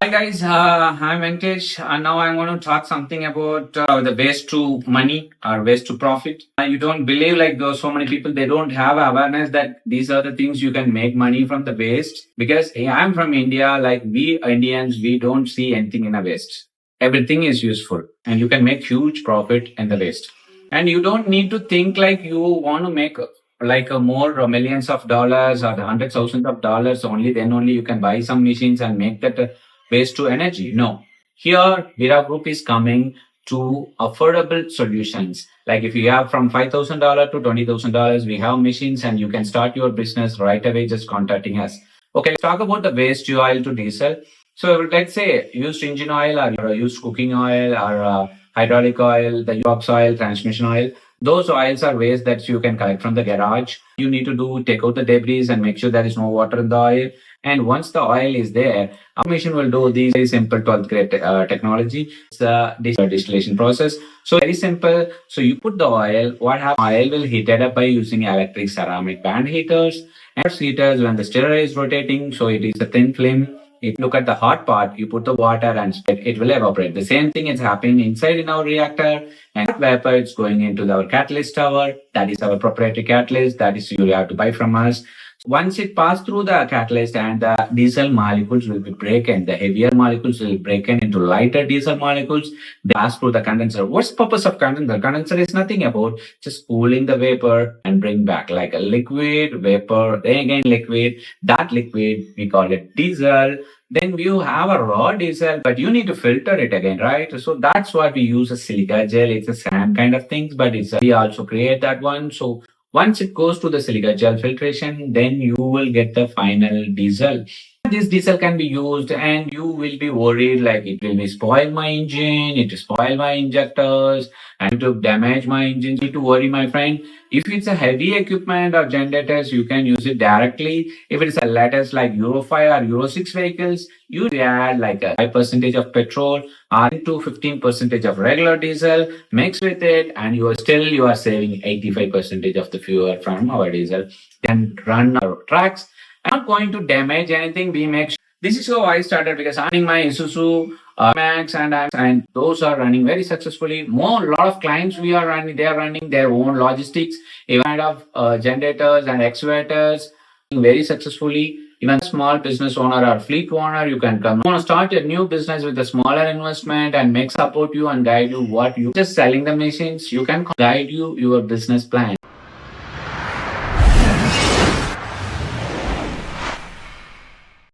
Hi guys, I'm Venkesh, and now I'm going to talk something about the waste to money or waste to profit. You don't believe like those so many people they don't have awareness that these are the things you can make money from the waste. Because I'm from India, like we Indians, we don't see anything in a waste. Everything is useful, and you can make huge profit in the waste. And you don't need to think like you want to make like a more millions of dollars or the hundreds thousands of dollars. Only then only you can buy some machines and make that. Waste to energy. No. Here, Vira Group is coming to affordable solutions. Like if you have from $5,000 to $20,000, we have machines and you can start your business right away just contacting us. Okay, let's talk about the waste oil to diesel. So let's say used engine oil or used cooking oil or hydraulic oil, the box oil, transmission oil. Those oils are waste that you can collect from the garage. You need to take out the debris and make sure there is no water in the oil. And once the oil is there, our machine will do these very simple 12th grade technology. It's the distillation process. So very simple. So you put the oil. What happens? Oil will heat it up by using electric ceramic band heaters. And heaters when the stirrer is rotating, so it is a thin film. If you look at the hot part, you put the water and it will evaporate. The same thing is happening inside in our reactor, and that vapor is going into our catalyst tower. That is our proprietary catalyst. That is you have to buy from us. Once it passes through the catalyst and the diesel molecules will be broken, the heavier molecules will be broken into lighter diesel molecules. They pass through the condenser. What's the purpose of condenser? Condenser is nothing about just cooling the vapor and bring back like a liquid, vapor, then again liquid. That liquid, we call it diesel. Then you have a raw diesel, but you need to filter it again, right? So that's why we use a silica gel. It's a sand kind of things, but we also create that one. So once it goes to the silica gel filtration, then you will get the final diesel. This diesel can be used and you will be worried like it will be spoil my engine, it will spoil my injectors, and to damage my engine. You need to worry, my friend. If it's a heavy equipment or generators, you can use it directly. If it's a latest like Euro 5 or Euro 6 vehicles, you add like a 5% of petrol or into 15% of regular diesel, mix with it, and you are saving 85% of the fuel from our diesel. Then run our tracks. I'm not going to damage anything. We make sure. This is how I started because I'm running my Isuzu Max and those are running very successfully. A lot of clients we are running, they are running their own logistics, even kind of generators and excavators very successfully. Even small business owner or fleet owner, you can come. You want to start a new business with a smaller investment and make support you and guide you what you just selling the machines. You can guide you your business plan.